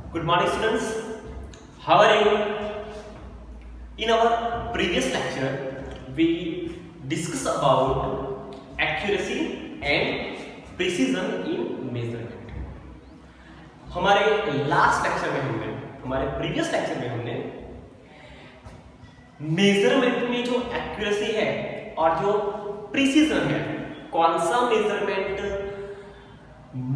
Good morning, students. How are you? In our previous lecture, we discussed about accuracy and precision in measurement. हमारे last lecture में हमारे previous lecture में हमने measurement में जो accuracy है और जो प्रिसीजन है, कौन सा मेजरमेंट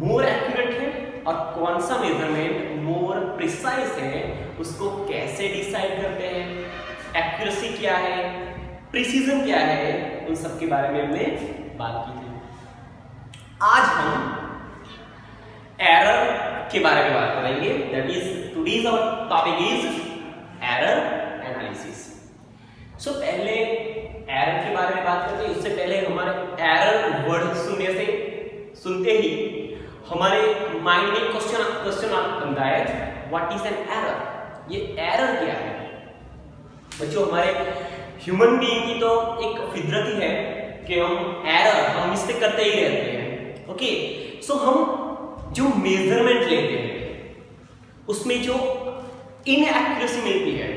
मोर एक्यूरेट है और कौन सा मेजरमेंट मोर प्रिसाइज है, उसको कैसे डिसाइड करते हैं, एक्यूरेसी क्या है, प्रिसीजन क्या है, उन सब के बारे में हमने बात की थी। आज हम एरर के बारे में बात करेंगे। That is today's our topic is error analysis. So पहले एरर के बारे में बात करते हैं, उससे पहले हमारे एरर वर्ड सुनते ही हमारे माइंड में क्वेश्चन बनता है, व्हाट इज एन एरर? ये एरर क्या है? बच्चों, हमारे ह्यूमन बीइंग की तो एक फितरत ही है कि हम मिस्टेक करते ही रहते हैं। ओके, सो हम जो मेजरमेंट लेते हैं उसमें जो इनएक्यूरेसी मिलती है,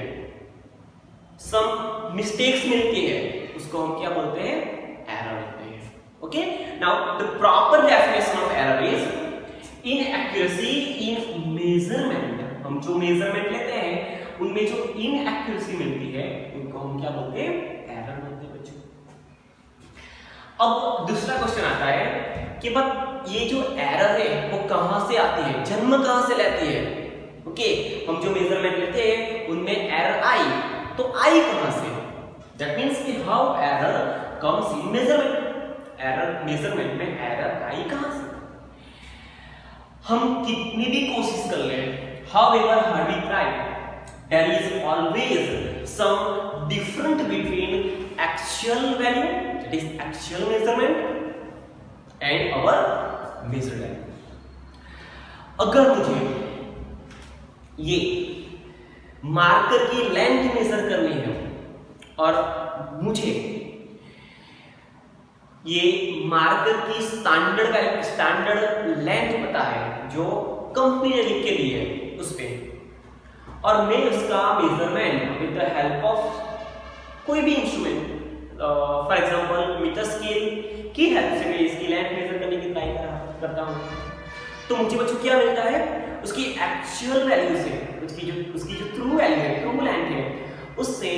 सम मिस्टेक्स मिलती है, उसको हम क्या बोलते हैं? एरर बोलते हैं। Okay, now the proper definition of error is inaccuracy in measurement. हम जो मेजरमेंट लेते हैं उनमें जो इनएक्यूरेसी मिलती है उनको हम क्या बोलते हैं? एरर बोलते हैं बच्चों। अब दूसरा क्वेश्चन आता है कि बट ये जो एरर है वो कहां से आती है, जन्म कहां से लेती है? ओके, हम जो मेजरमेंट लेते हैं उनमें एरर आई, तो आई कहां से? दैट मींस कि how error comes in measurement. Error measurement में एरर आई कहां से? हम कितनी भी कोशिश कर लें, however hard we try, there is always some difference between actual value, that is actual measurement, and our measured value. अगर मुझे ये मार्कर की लेंथ मेजर करनी है और मुझे ये मार्कर की स्टैंडर्ड लेंथ पता है जो कंपनी ने लिख के दी है उस पे, और मैं उसका measurement with the help of कोई भी instrument, for example metre scale की हेल्प से मैं इसकी लेंथ मेजर करने की ट्राई करता हूँ, तो मुझे बच्चों क्या मिलता है? उसकी एक्चुअल वैल्यू से, उसकी जो ट्रू वैल्यू है, ट्रू लेंथ है, उससे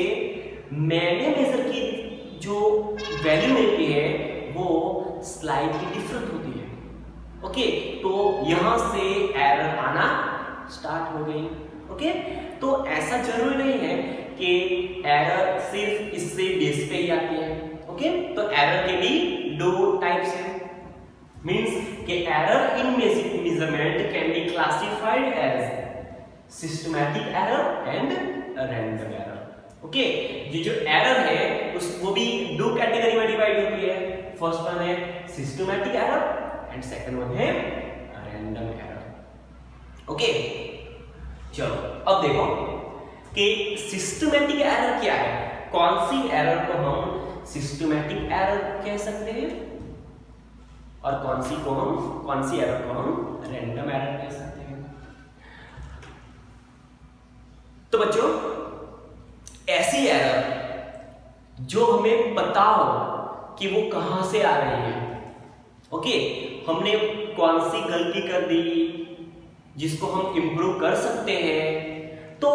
मैंने मेजर की जो वैल्यू मिलती है वो स्लाइटली डिफरेंट होती है। ओके, तो यहां से एरर आना स्टार्ट हो गई। ओके, तो ऐसा जरूरी नहीं है कि एरर सिर्फ इससे बेस पे ही आती है। ओके, तो एरर के भी दो टाइप्स हैं। मींस कि error in measurement can be classified as systematic error and random error. Okay, ये जो एरर है वो भी दो कैटेगरी में डिवाइड होती है। फर्स्ट वन है systematic error and second one है रैंडम एरर। ओके, चलो अब देखो कि सिस्टमैटिक एरर क्या है, कौन सी एरर को हम सिस्टमैटिक एरर कह सकते हैं और कौन सी एरर को हम रैंडम एरर कह सकते हैं। तो बच्चों, ऐसी एरर जो हमें पता हो कि वो कहां से आ रही है। ओके, हमने कौन सी गलती कर दी जिसको हम इंप्रूव कर सकते हैं, तो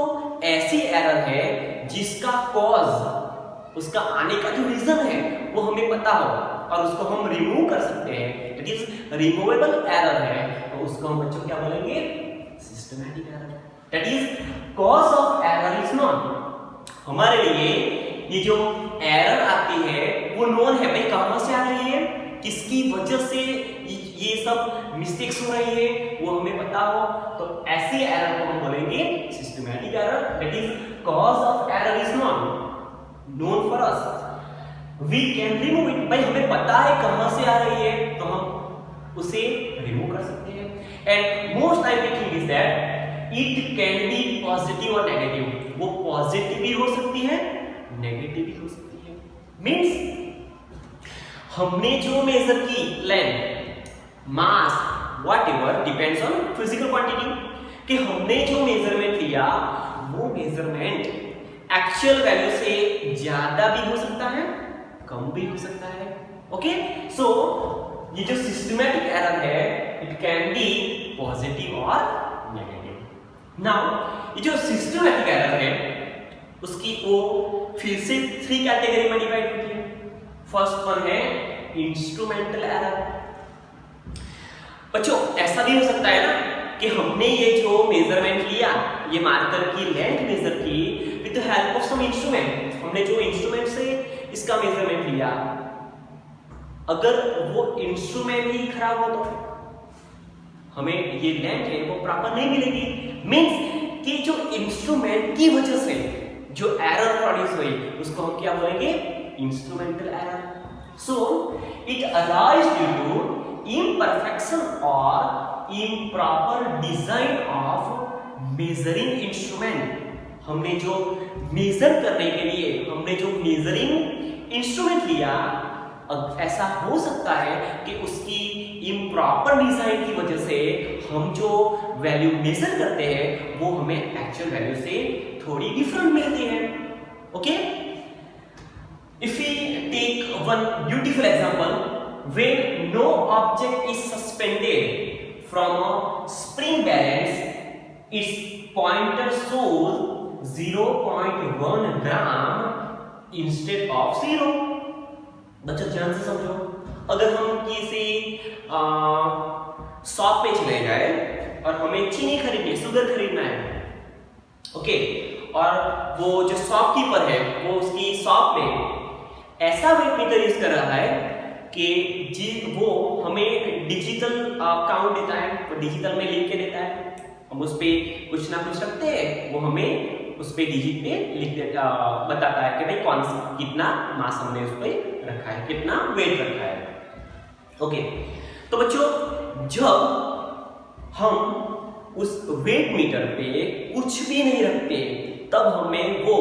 ऐसी एरर है जिसका कॉज, उसका आने का जो रीजन है वो हमें पता हो और उसको हम रिमूव कर सकते हैं। इट इज रिमूवेबल एरर है, तो उसको हम बच्चों क्या बोलेंगे? Systematic error. That is cause of error is non. हमारे लिए ये जो एरर आती है वो नोन है, भाई कहां से आ रही है, किसकी वजह से ये सब मिस्टेक्स हो रही है वो हमें पता हो, तो ऐसी एरर को हम बोलेंगे systematic error. That is cause of error is known for us, we can remove it. भाई हमें पता है कहां से आ रही है तो हम उसे रिमूव कर सकते हैं। And most time thing is that it can be positive और नेगेटिव। वो पॉजिटिव भी हो सकती है, नेगेटिव भी हो सकती है। मींस हमने जो मेजर की length, mass, whatever depends on physical quantity, कि हमने जो मेजरमेंट लिया वो मेजरमेंट एक्चुअल वैल्यू से ज्यादा भी हो सकता है, कम भी हो सकता है। ओके, सो ये जो सिस्टमैटिक एरर है इट कैन बी पॉजिटिव और नेगेटिव। नाउ ये जो सिस्टमैटिक एरर है उसकी वो फिर से 3 कैटेगरी में डिवाइड होती है। फर्स्ट वन है इंस्ट्रूमेंटल एरर। बच्चों ऐसा भी हो सकता है ना कि हमने ये जो मेजरमेंट लिया, ये मार्कर की लेंथ मेजर की with the help of some instrument, हमने जो इंस्ट्रूमेंट से इसका मेजरमेंट लिया, अगर वो इंस्ट्रूमेंट ही खराब हो तो हमें ये लेंथ है वो प्रॉपर नहीं मिलेगी। मींस कि जो इंस्ट्रूमेंट की वजह से जो एरर प्रोड्यूस हुई उसको हम क्या बोलेंगे, instrumental error. So it arise due to imperfection or improper design of measuring instrument। हमने जो मेजर करने के लिए हमने जो मेजरिंग इंस्ट्रूमेंट लिया, अब ऐसा हो सकता है कि उसकी इम्प्रॉपर डिजाइन की वजह से हम जो वैल्यू मेजर करते हैं वो हमें एक्चुअल वैल्यू से थोड़ी डिफरेंट मिलती है। Okay, if we take one beautiful example, when no object is suspended from a spring balance, its pointer shows 0.1 gram instead of 0। बच्चों ध्यान से समझो, अगर हम किसी शॉप पे चले जाए और हमें चीनी खरीदनी, शुगर खरीदना है, ओके, और वो जो शॉपकीपर है वो उसकी शॉप में ऐसा वेट मीटर यूज कर रहा है कि जी वो हमें डिजिटल काउंट देता है, वो डिजिटल में लिख के देता है, हम उस पे कुछ ना कुछ रखते हैं, वो हमें उस पे डिजिट पे लिख देता, बताता है कि भाई कौन सा कितना मास हमने उस पे रखा है, कितना वेट रखा है। ओके, तो बच्चों जब हम उस वेट मीटर पे कुछ भी नहीं रखते तब हमें वो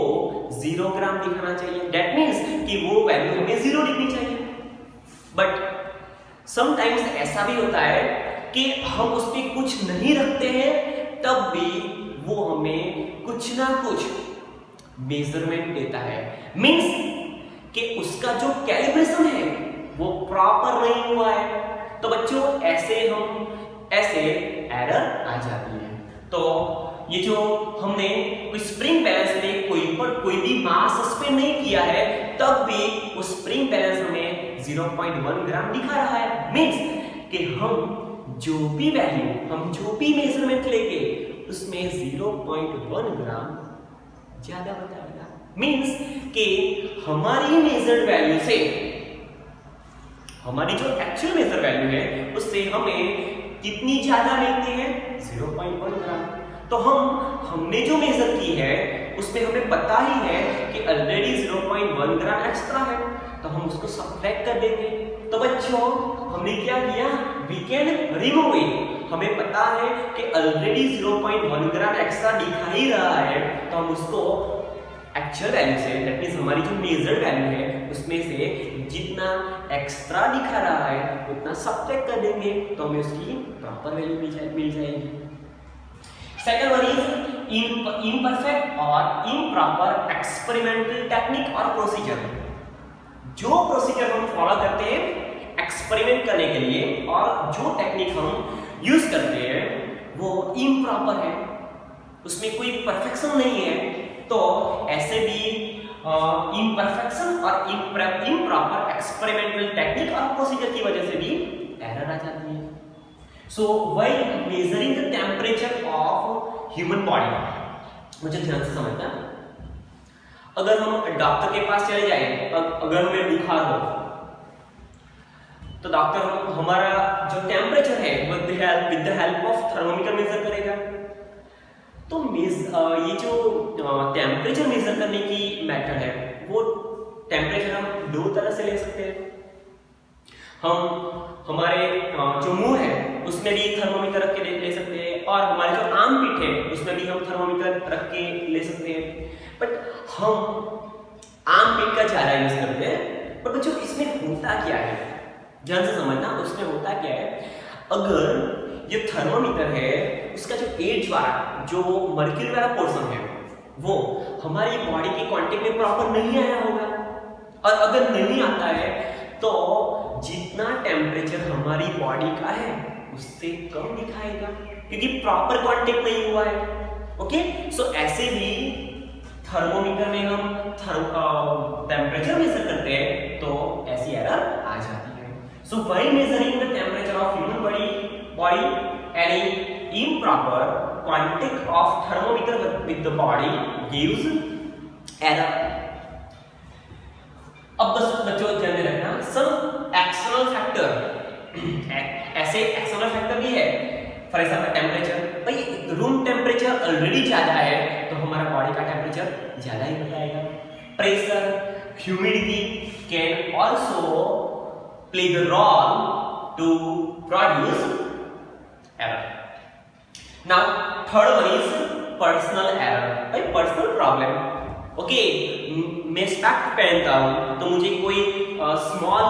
0 ग्राम दिखाना चाहिए। दैट मीन्स कि वो वैल्यू हमें 0 लिखनी चाहिए। बट समटाइम्स ऐसा भी होता है कि हम उस पर कुछ नहीं रखते हैं तब भी वो हमें कुछ ना कुछ मेजरमेंट देता है। मींस कि उसका जो कैलिब्रेशन है वो प्रॉपर नहीं हुआ है। तो बच्चों ऐसे एरर आ जाती है। तो ये जो हमने कोई स्प्रिंग बैलेंस में कोई भी मास सस्पेंड नहीं किया है तब भी वो स्प्रिंग बैलेंस हमें 0.1 ग्राम दिखा रहा है। मींस कि हम जो भी वैल्यू, हम जो भी मेजरमेंट लेके उसमें 0.1 ग्राम ज्यादा बताएगा। मींस कि हमारी मेजर्ड वैल्यू से, हमारी जो एक्चुअल मेजर वैल्यू है उससे हमें कितनी ज्यादा मिलती है, 0.1 ग्राम। तो हमने जो मेजर की है उसमें हमें पता ही है कि ऑलरेडी 0.1 ग्राम एक्स्ट्रा है, तो हम उसको सब्ट्रैक्ट कर देंगे। तो बच्चों हमने क्या किया, वी कैन रिमूव इट। हमें पता है कि ऑलरेडी 0.1 ग्राम एक्स्ट्रा दिखा ही रहा है, तो हम उसको एक्चुअल वैल्यू से, दैट मींस हमारी जो मेजर्ड वैल्यू है उसमें से जितना एक्स्ट्रा दिखा रहा है उतना सब्ट्रैक्ट कर देंगे, तो हमें उसकी प्रॉपर वैल्यू मिल जाएगी। सेकंड वन इज इम्परफेक्ट और इम्प्रॉपर एक्सपेरिमेंटल टेक्निक और प्रोसीजर। जो प्रोसीजर हम फॉलो करते हैं एक्सपेरिमेंट करने के लिए और जो टेक्निक हम यूज करते हैं वो इम्प्रॉपर है, उसमें कोई परफेक्शन नहीं है, तो ऐसे भी इम्परफेक्शन और इम्प्रॉपर एक्सपेरिमेंटल टेक्निक और प्रोसीजर की वजह से भी एरर आ जाती है। सो while measuring the temperature of human body, मुझे ध्यान से समझना, अगर हम डॉक्टर के पास चले जाए, अगर हमें बुखार हो तो डॉक्टर हमारा जो टेम्परेचर है with the help of thermometer measure करेगा। तो ये जो टेम्परेचर मेजर करने की मेथड है वो टेम्परेचर हम दो तरह से ले सकते हैं। हम हमारे जो मुंह है उसमें भी थर्मोमीटर रख के ले सकते हैं, और हमारे जो आर्म पिट है उसमें भी हम थर्मोमीटर रख के ले सकते हैं। बट हम आर्म पिट का ज्यादा यूज करते हैं। पर बच्चों इसमें होता क्या है, ध्यान से समझना, उसमें होता क्या है, अगर ये थर्मोमीटर है उसका जो एज वाला जो मर्क्यूरी वाला पोर्शन है वो हमारी बॉडी के कांटेक्ट में प्रॉपर नहीं आया होगा, और अगर नहीं आता है तो जितना टेम्परेचर हमारी बॉडी का है उससे कम दिखाएगा क्योंकि प्रॉपर कांटेक्ट नहीं हुआ है। ओके, सो ऐसे भी थर्मोमीटर में हम टेम्परेचर मेजर करते हैं तो ऐसी एरर आ जाती है। सो while measuring the temperature of human body any improper contact of thermometer with the body gives error। अब बच्चों ध्यान में रखना some external factor ऐसे एक्सटर्नल फैक्टर भी है, फॉर एग्जांपल टेम्परेचर। भाई रूम टेम्परेचर ऑलरेडी ज्यादा है तो हमारा बॉडी का टेम्परेचर ज्यादा ही बताएगा। Pressure, humidity can also play the role to produce error। Now third one is personal error। भाई पर्सनल प्रॉब्लम। ओके, मैं स्पेक्ट पहनता हूँ तो मुझे कोई स्मॉल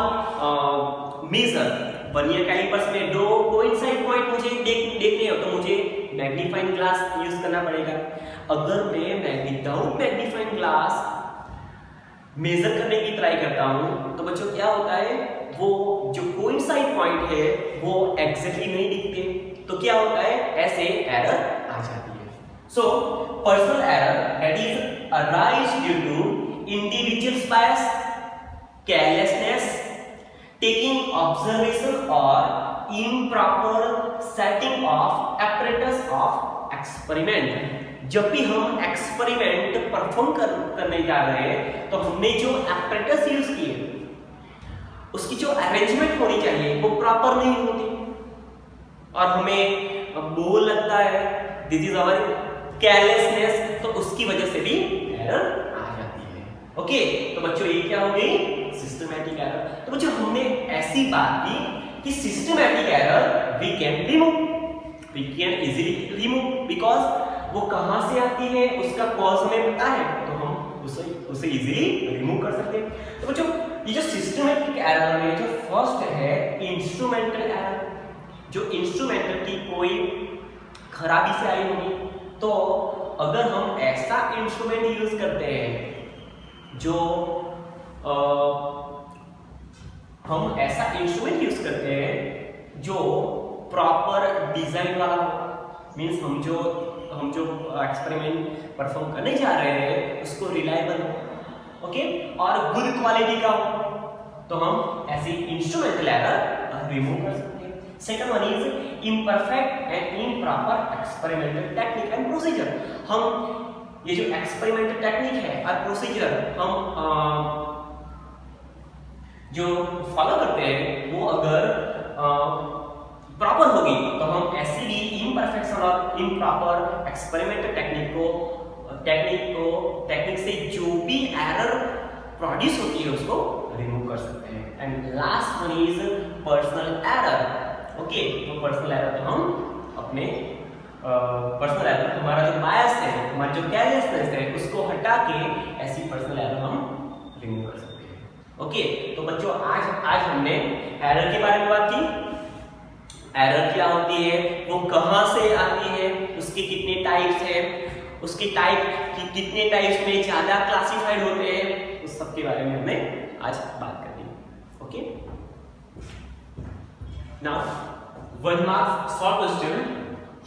मेजर वर्नियर कैलिपर्स में दो कोइंसाइड पॉइंट मुझे देखने हो तो मुझे मैग्नीफाइंग ग्लास यूज करना पड़ेगा। अगर मैं विदाउट मैग्नीफाइंग ग्लास मेजर करने की ट्राई करता हूँ तो बच्चों क्या होता है, वो जो कोइंसाइड पॉइंट है वो एग्जैक्टली नहीं दिखते, तो क्या होता है, ऐसे एरर आ जाती है। So personal error that is arise due to individuals bias, carelessness, taking observation और improper setting of apparatus of experiment. जब भी हम एक्सपेरिमेंट परफॉर्म करने जा रहे हैं तो हमने जो apparatus यूज किए उसकी जो अरेंजमेंट होनी चाहिए वो प्रॉपर नहीं होती और हमें बोल लगता है, दिस इज आवर केयरलेसनेस, तो उसकी वजह से भी एरर आ जाती है। ओके, तो बच्चों ये क्या हो गई, सिस्टमैटिक एरर। तो बच्चों हमने ऐसी बात की कि systematic error we can easily remove because वो कहां से आती है उसका कॉज हमें पता है तो हम उसे इजीली रिमूव कर सकते हैं। तो बच्चों ये जो सिस्टमैटिक एरर में जो फर्स्ट है इंस्ट्रूमेंटल एरर, जो इंस्ट्रूमेंटल की कोई खराबी से आई होगी, तो अगर हम ऐसा इंस्ट्रूमेंट यूज करते हैं जो हम ऐसा इंस्ट्रूमेंट यूज करते हैं जो प्रॉपर डिजाइन वाला हो, मींस हम जो एक्सपेरिमेंट परफॉर्म करने जा रहे हैं उसको रिलायबल हो, ओके, और गुड क्वालिटी का हो, तो हम ऐसी इंस्ट्रूमेंटल एरर रिमूव कर सकते हैं। Second one is imperfect and improper experimental technique and procedure. हम ये जो एक्सपेरिमेंटल टेक्निक है और प्रोसीजर हम जो फॉलो करते हैं वो अगर प्रॉपर होगी तो हम ऐसी भी इम्परफेक्शन और इम्प्रॉपर एक्सपेरिमेंटल टेक्निक से जो भी एरर प्रोड्यूस होती है उसको रिमूव कर सकते हैं। And last one is personal error. Okay, तो पर्सनल एरर तो हम अपने पर्सनल एरर, हमारा जो बायस है, हमारी जो केयरलेसनेस है, उसको हटा के ऐसी पर्सनल एरर हम रिमूव कर सकते हैं। ओके, तो बच्चों आज हमने एरर के बारे में बात की। एरर क्या होती है, वो कहां से आती है, उसके कितने टाइप्स हैं, उसके टाइप की कितने टाइप्स में ज्यादा क्लासिफाइड होते हैं, उस सब के बारे में हमने आज बात कर दी। Okay, now 1 marks short question,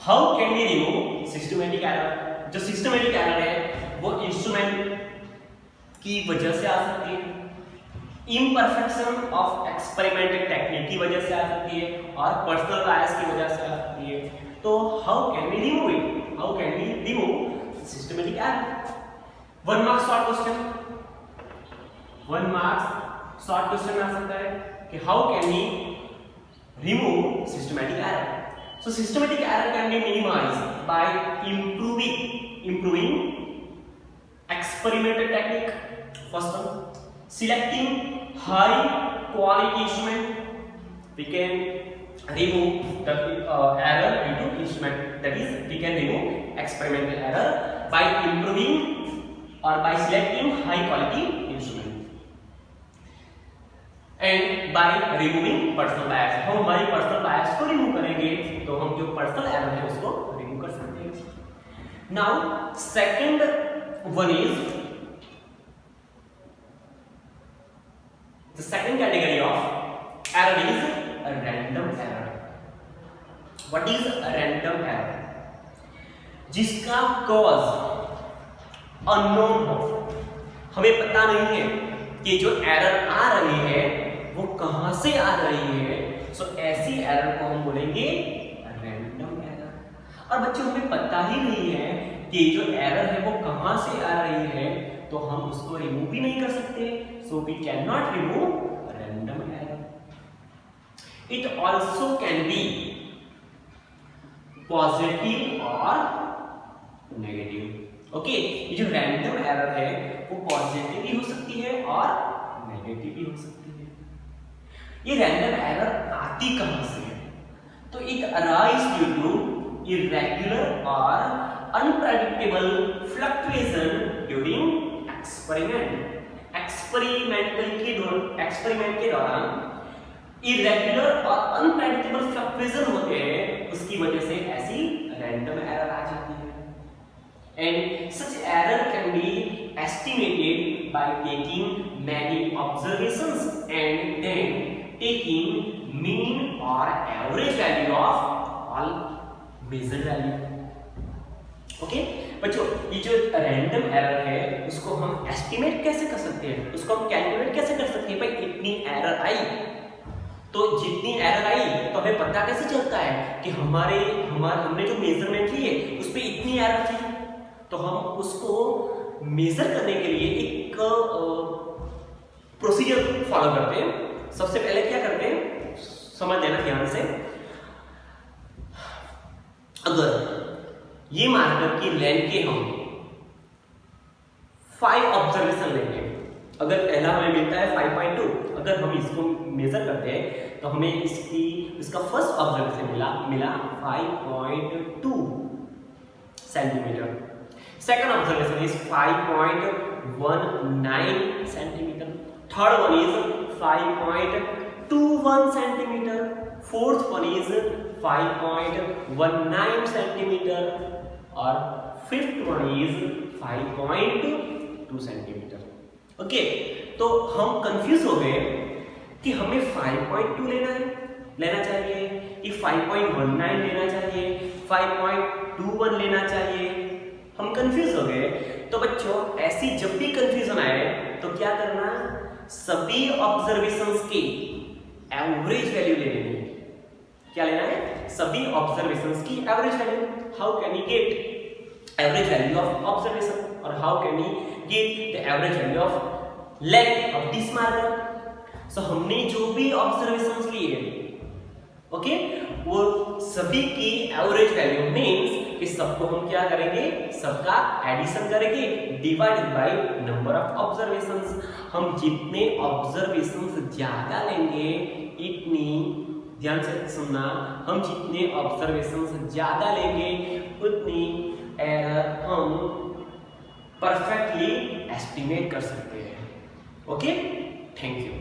how can we remove systematic error. जो सिस्टमैटिक एरर है वो इंस्ट्रूमेंट की वजह से आ सकती है, इम्परफेक्शन ऑफ एक्सपेरिमेंटल टेक्निक की वजह से आ सकती है और पर्सनल बायस की वजह से आ सकती है। तो how can we remove it, how can we remove systematic error. 1 marks short question, 1 marks short question आ सकता है कि how can we remove systematic error. So systematic error can be minimized by improving experimental technique. First one, selecting high quality instrument, we can remove the error due to instrument, that is we can remove experimental error by improving or by selecting high quality instrument. And by removing personal bias, हम हमारी personal bias को remove करेंगे तो हम जो personal error है उसको remove कर सकते हैं। Now second one is the second category of error is random error. What is random error? जिसका कॉज अननोन हो, हमें पता नहीं है कि जो एरर आ रही है वो कहां से आ रही है, सो ऐसी एरर को हम बोलेंगे रैंडम एरर। और बच्चों हमें पता ही नहीं है कि जो एरर है वो कहां से आ रही है, तो हम उसको रिमूव भी नहीं कर सकते, so we can not remove random error. It also can be positive और नेगेटिव। ओके, ये जो रैंडम एरर है वो पॉजिटिव भी हो सकती है और नेगेटिव भी हो सकती है। ये रैंडम एरर आती कहां से है? तो it arise due to irregular और unpredictable fluctuation during experiment. Experiment के दौरान इरेगुलर और अनप्रेडिक्टेबल फ्लक्चुएशन होते हैं, उसकी वजह से ऐसी रैंडम एरर आ जाती है। And such error can be estimated by taking many observations and then taking mean or average value of all measured value. Okay? बच्चों ये जो रैंडम एरर है उसको हम एस्टिमेट कैसे कर सकते हैं, उसको हम कैलकुलेट कैसे कर सकते हैं? भाई इतनी एरर आई तो जितनी एरर आई तो हमें पता कैसे चलता है कि हमने जो मेजरमेंट लिए उस पर इतनी एरर थी, तो हम उसको मेजर करने के लिए एक प्रोसीजर फॉलो करते हैं। सबसे पहले क्या करते हैं, समझ लेना ध्यान से। अगर ये मार्कर की लेंथ के हम 5 ऑब्जर्वेशन लेंगे, अगर पहला हमें मिलता है 5.2, अगर हम इसको मेजर करते हैं तो हमें इसका फर्स्ट ऑब्जर्वेशन मिला 5.2 centimetre. Second observation is 5.19 centimeter. Third one is 5.21 centimeter. Fourth one is 5.19 centimeter. और fifth one is 5.2 centimeter. Okay, तो हम कंफ्यूज हो गए कि हमें 5.2 लेना चाहिए कि 5.19 लेना चाहिए, 5.21 लेना चाहिए, हम कंफ्यूज हो गए। तो बच्चों ऐसी जब भी कंफ्यूजन आए तो क्या करना, सभी ऑब्जर्वेशंस की एवरेज वैल्यू ले लेनी है। क्या लेना है? सभी ऑब्जर्वेशंस की average value. How can you get average value of observation, और how can you get the average value of length of this marker? So हमने जो भी ऑब्जर्वेशंस लिए, ओके, वो सभी की एवरेज वैल्यू मींस कि सबको हम क्या करेंगे, सबका एडिशन करेंगे divided by number of observations. हम जितने ऑब्जर्वेशंस ज्यादा लेंगे, इतनी, ध्यान से सुनना, हम जितने ऑब्जर्वेशंस ज्यादा लेंगे उतनी एरर हम परफेक्टली एस्टिमेट कर सकते हैं। Okay, thank you.